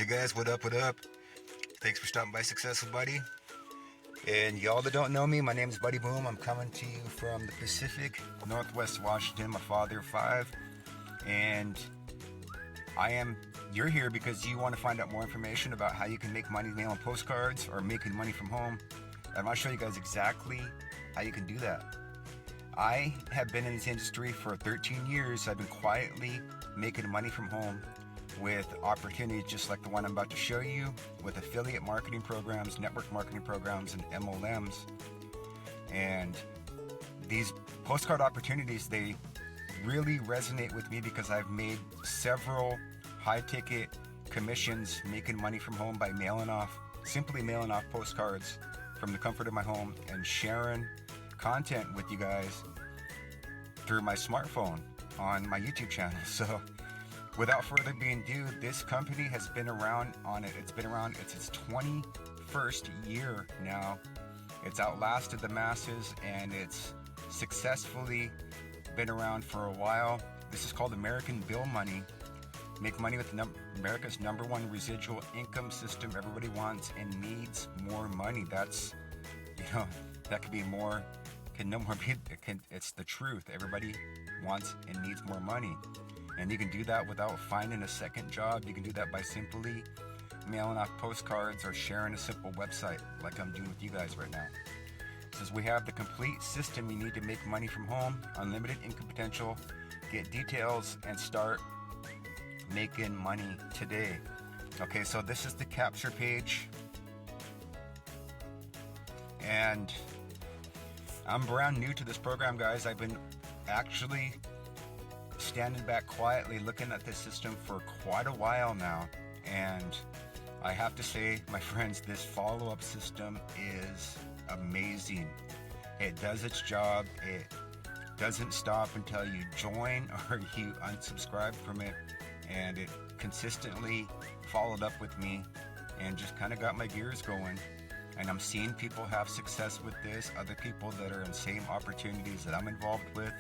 Hey guys, what up, what up? Thanks for stopping by Successful Buddy. And y'all that don't know me, my name is Buddy Boome. I'm coming to you from the Pacific Northwest Washington. I'm a father of 5. And you're here because you want to find out more information about how you can make money mailing postcards or making money from home. I'm going to show you guys exactly how you can do that. I have been in this industry for 13 years. I've been quietly making money from home with opportunities just like the one I'm about to show you, with affiliate marketing programs, network marketing programs, and MLMs. And these postcard opportunities, they really resonate with me because I've made several high-ticket commissions making money from home by simply mailing off postcards from the comfort of my home and sharing content with you guys through my smartphone on my YouTube channel. So without further being ado, this company has been around it's its 21st year now. It's outlasted the masses and it's successfully been around for a while. This is called American Bill Money. Make money with America's #1 residual income system. Everybody wants and needs more money. That's, that could be more, it's the truth. Everybody wants and needs more money. And you can do that without finding a second job. You can do that by simply mailing off postcards or sharing a simple website like I'm doing with you guys right now. It says we have the complete system you need to make money from home, unlimited income potential, get details, and start making money today. Okay, so this is the capture page. And I'm brand new to this program, guys. I've been actually standing back quietly looking at this system for quite a while now, and I have to say, my friends, this follow-up system is amazing. It does its job. It doesn't stop until you join or you unsubscribe from it, and it consistently followed up with me and just kind of got my gears going. And I'm seeing people have success with this, other people that are in the same opportunities that I'm involved with,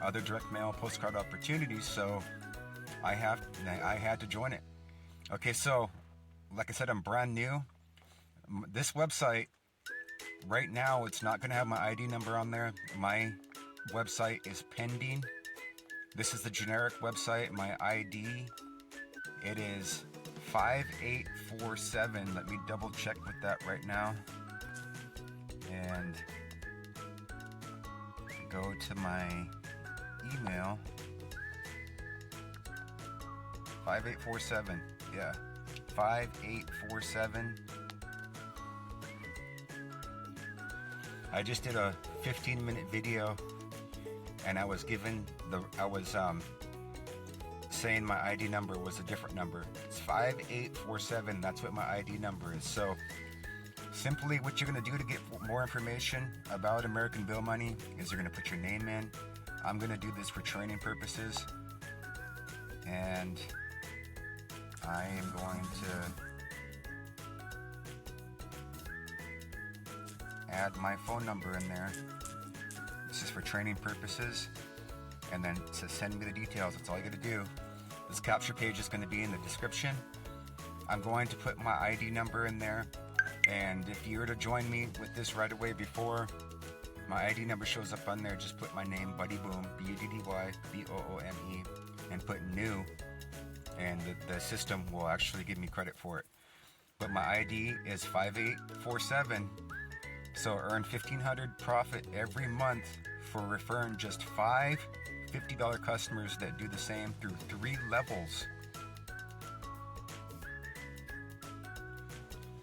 other direct mail postcard opportunities. So I had to join it. Okay, so like I said, I'm brand new. This website right now, it's not going to have my ID number on there. My website is pending. This is the generic website. My ID, it is 5847. Let me double check with that right now and go to my email. 5847. Yeah, 5847. I just did a 15-minute video and I was saying my ID number was a different number. It's 5847. That's what my ID number is. So simply what you're going to do to get more information about American Bill Money is you're going to put your name in. I'm going to do this for training purposes, and I am going to add my phone number in there. This is for training purposes, and then it says send me the details. That's all you got to do. This capture page is going to be in the description. I'm going to put my ID number in there, and if you were to join me with this right away before my ID number shows up on there, just put my name, Buddy Boome, BUDDYBOOME, and put new, and the system will actually give me credit for it. But my ID is 5847, so earn $1,500 profit every month for referring just 5 $50 customers that do the same through 3 levels.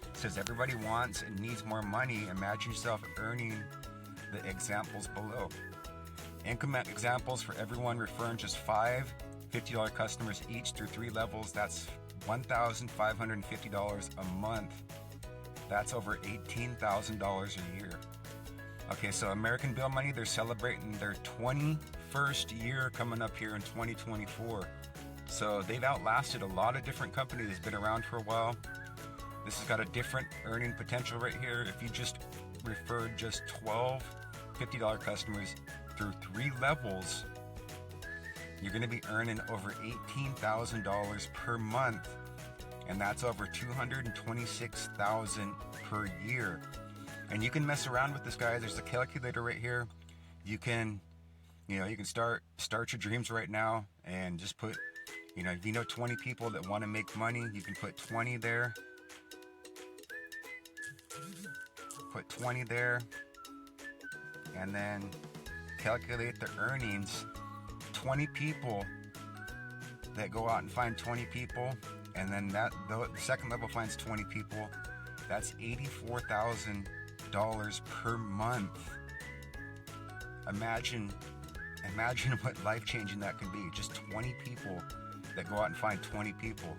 It says everybody wants and needs more money. Imagine yourself earning the examples below. Income examples for everyone referring just 5 $50 customers each through 3 levels. That's $1,550 a month. That's over $18,000 a year. Okay, so American Bill Money, they're celebrating their 21st year coming up here in 2024. So they've outlasted a lot of different companies that's been around for a while. This has got a different earning potential right here. If you just referred just 12 $50 customers through 3 levels, you're going to be earning over $18,000 per month and that's over $226,000 per year. And you can mess around with this, guys. There's a calculator right here. You can start your dreams right now and just put, if you know 20 people that want to make money, you can put 20 there. Put 20 there, and then calculate the earnings. 20 people that go out and find 20 people, and then the second level finds 20 people. That's $84,000 per month. Imagine what life-changing that could be. Just 20 people that go out and find 20 people.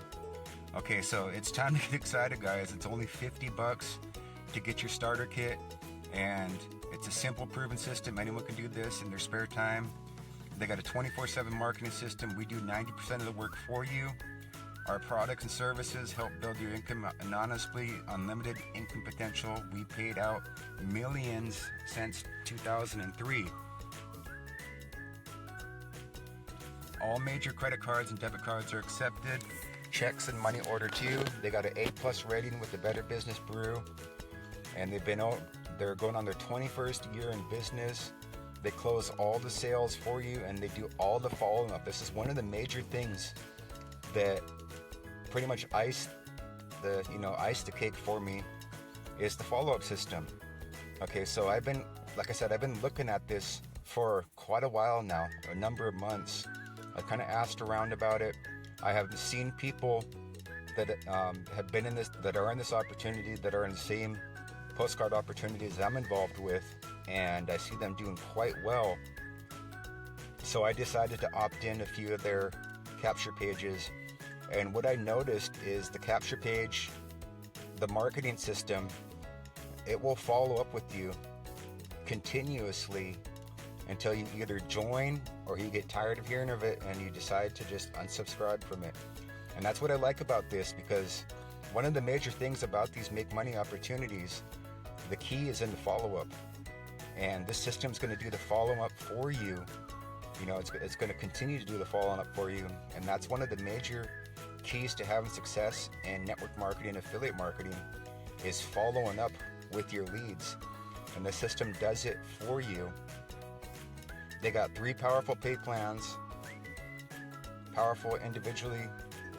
Okay, so it's time to get excited, guys. It's only $50 to get your starter kit, and it's a simple, proven system. Anyone can do this in their spare time. They got a 24/7 marketing system. We do 90% of the work for you. Our products and services help build your income anonymously, unlimited income potential. We paid out millions since 2003. All major credit cards and debit cards are accepted. Checks and money order too. They got an A+ rating with the Better Business Bureau, and they're going on their 21st year in business. They close all the sales for you, and they do all the following up. This is one of the major things that pretty much iced the cake for me, is the follow-up system. Okay, so I've been looking at this for quite a while now, a number of months. I kind of asked around about it. I have seen people that have been in this, that are in this opportunity, that are in the same postcard opportunities I'm involved with, and I see them doing quite well. So I decided to opt in a few of their capture pages, and what I noticed is the capture page, the marketing system, it will follow up with you continuously until you either join or you get tired of hearing of it and you decide to just unsubscribe from it. And that's what I like about this, because one of the major things about these make money opportunities, the key is in the follow-up. And this system is going to do the follow-up for you. It's going to continue to do the follow-up for you. And that's one of the major keys to having success in network marketing, affiliate marketing, is following up with your leads. And the system does it for you. They got 3 powerful pay plans, powerful individually,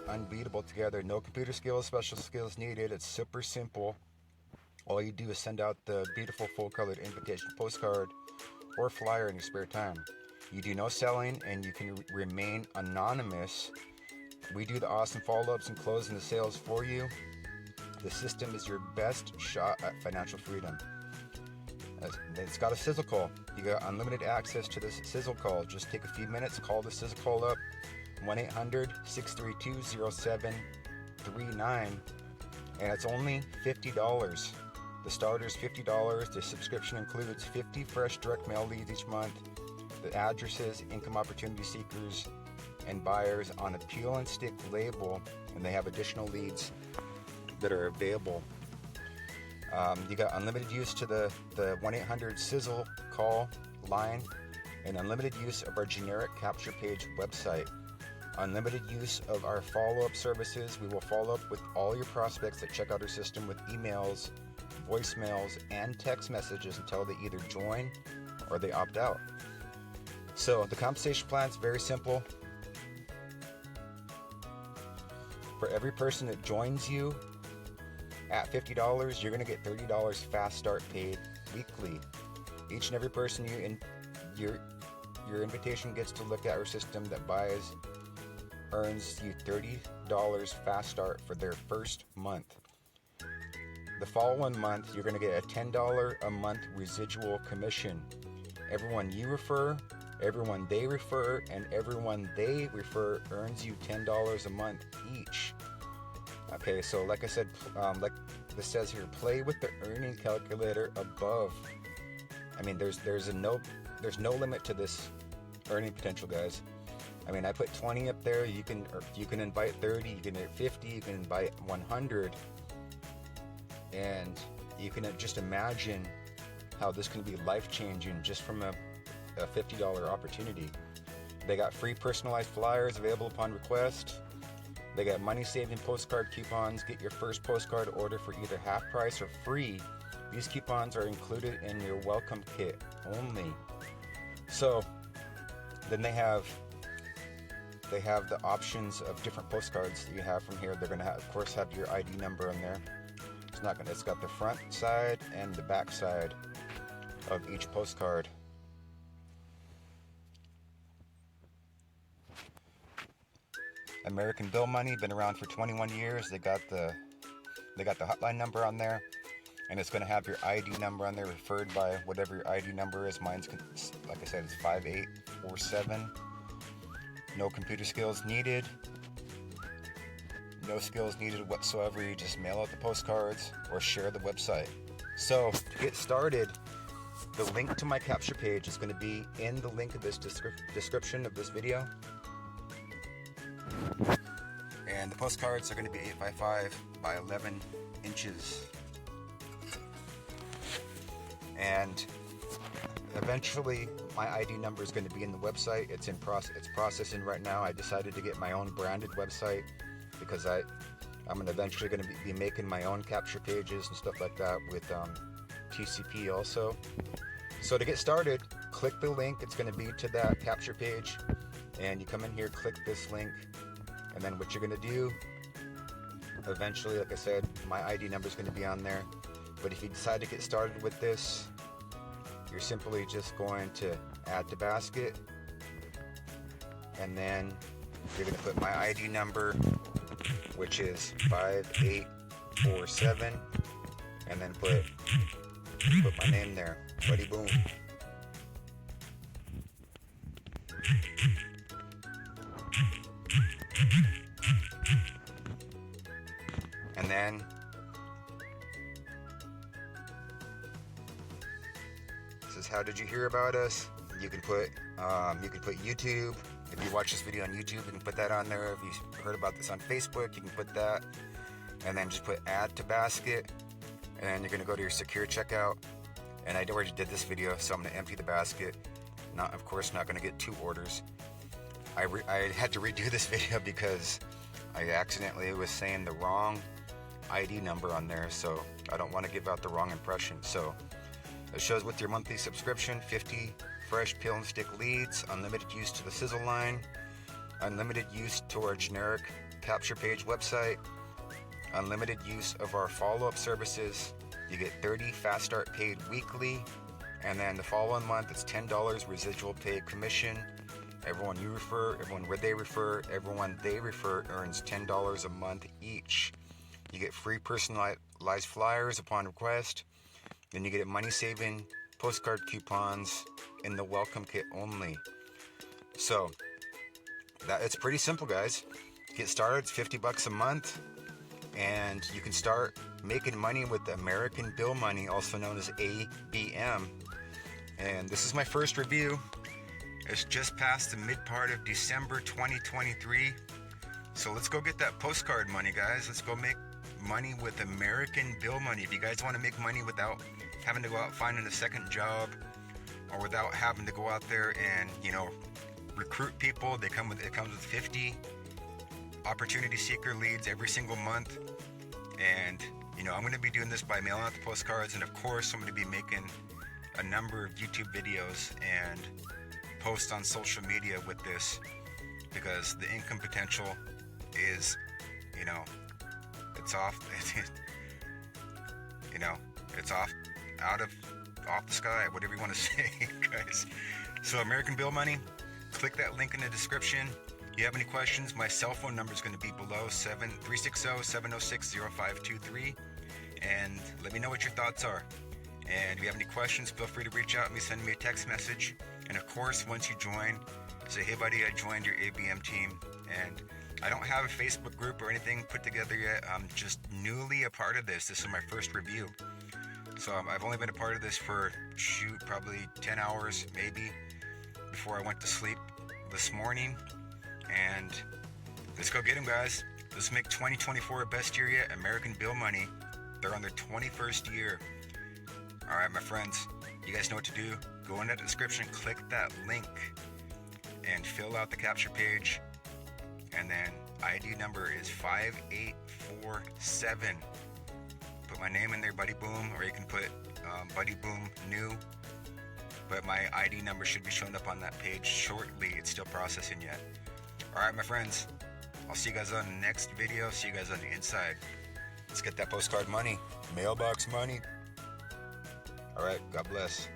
unbeatable together. No computer skills, special skills needed. It's super simple. All you do is send out the beautiful full-colored invitation postcard or flyer in your spare time. You do no selling, and you can remain anonymous. We do the awesome follow-ups and closing the sales for you. The system is your best shot at financial freedom. It's got a Sizzle call. You got unlimited access to this Sizzle call. Just take a few minutes, call the Sizzle call up, 1-800-632-0739, and it's only $50. The starter is $50. The subscription includes 50 fresh direct mail leads each month, the addresses, income opportunity seekers, and buyers on a peel and stick label, and they have additional leads that are available. You got unlimited use to the 1-800 Sizzle call line, and unlimited use of our generic capture page website. Unlimited use of our follow-up services. We will follow up with all your prospects that check out our system with emails, voicemails, and text messages until they either join or they opt out. So the compensation plan is very simple. For every person that joins you at $50, you're going to get $30 fast start paid weekly. Each and every person your invitation gets to look at our system that buys earns you $30 fast start for their first month. The following month, you're going to get a $10 a month residual commission. Everyone you refer, everyone they refer, and everyone they refer earns you $10 a month each. Okay, so like I said, like this says here, play with the earning calculator above. I mean, there's no limit to this earning potential, guys. I mean, I put 20 up there. You can invite 30, you can invite 50, you can invite 100, and you can just imagine how this can be life-changing just from a $50 opportunity. They got free personalized flyers available upon request. They got money-saving postcard coupons. Get your first postcard order for either half price or free. These coupons are included in your welcome kit only. So then they have the options of different postcards that you have from here. They're gonna have, of course, have your ID number in there. It's got the front side and the back side of each postcard. American Bill Money, been around for 21 years. They got the hotline number on there, and it's going to have your ID number on there, referred by whatever your ID number is. Mine's, like I said, it's 5847. No computer skills needed. No skills needed whatsoever. You just mail out the postcards or share the website. So to get started, the link to my capture page is going to be in the link of this description of this video. And the postcards are going to be 8x5 by 11 inches. And eventually my ID number is going to be in the website. It's processing right now. I decided to get my own branded website because I'm eventually going to be making my own capture pages and stuff like that with TCP also. So to get started, click the link. It's going to be to that capture page, and you come in here, click this link, and then what you're going to do eventually, like I said, my ID number is going to be on there. But if you decide to get started with this, you're simply just going to add to basket, and then you're going to put my ID number, which is 5847, and then put my name there, Buddy Boome. And then this is how did you hear about us. You can put YouTube. If you watch this video on YouTube, you can put that on there. If you heard about this on Facebook, you can put that, and then just put add to basket, and you're gonna go to your secure checkout. And I already did this video, so I'm gonna empty the basket. Of course, not gonna get 2 orders. I had to redo this video because I accidentally was saying the wrong ID number on there, so I don't want to give out the wrong impression. So it shows with your monthly subscription, 50 fresh peel and stick leads, unlimited use to the Sizzle line, unlimited use to our generic capture page website, unlimited use of our follow-up services. You get 30 fast start paid weekly, and then the following month it's $10 residual paid commission. Everyone you refer, everyone they refer earns $10 a month each. You get free personalized flyers upon request. Then you get money-saving postcard coupons in the welcome kit only. So it's pretty simple, guys. Get started. It's $50 a month, and you can start making money with the American Bill Money, also known as ABM. And this is my first review. It's just past the mid part of December 2023. So let's go get that postcard money, guys. Let's go make money with American Bill Money. If you guys want to make money without having to go out finding a second job, or without having to go out there and, recruit people, it comes with 50 opportunity seeker leads every single month. And, I'm going to be doing this by mailing out the postcards, and of course I'm going to be making a number of YouTube videos and post on social media with this, because the income potential is, it's off, it's off the sky, whatever you want to say, guys. So American Bill Money, click that link in the description. If you have any questions, my cell phone number is going to be below, 360-706-0523, and let me know what your thoughts are. And if you have any questions, feel free to reach out to me, send me a text message. And of course, once you join, say, hey buddy, I joined your ABM team. And I don't have a Facebook group or anything put together yet. I'm just newly a part of this. This is my first review. So I've only been a part of this for, probably 10 hours, maybe, before I went to sleep this morning. And let's go get them, guys. Let's make 2024 a best year yet. American Bill Money, they're on their 21st year. All right, my friends, you guys know what to do. Go in the description, click that link, and fill out the capture page. and then ID number is 5847. Put my name in there, Buddy Boome, or you can put Buddy Boome New. But my ID number should be showing up on that page shortly. It's still processing yet. Alright, my friends. I'll see you guys on the next video. See you guys on the inside. Let's get that postcard money. Mailbox money. Alright, God bless.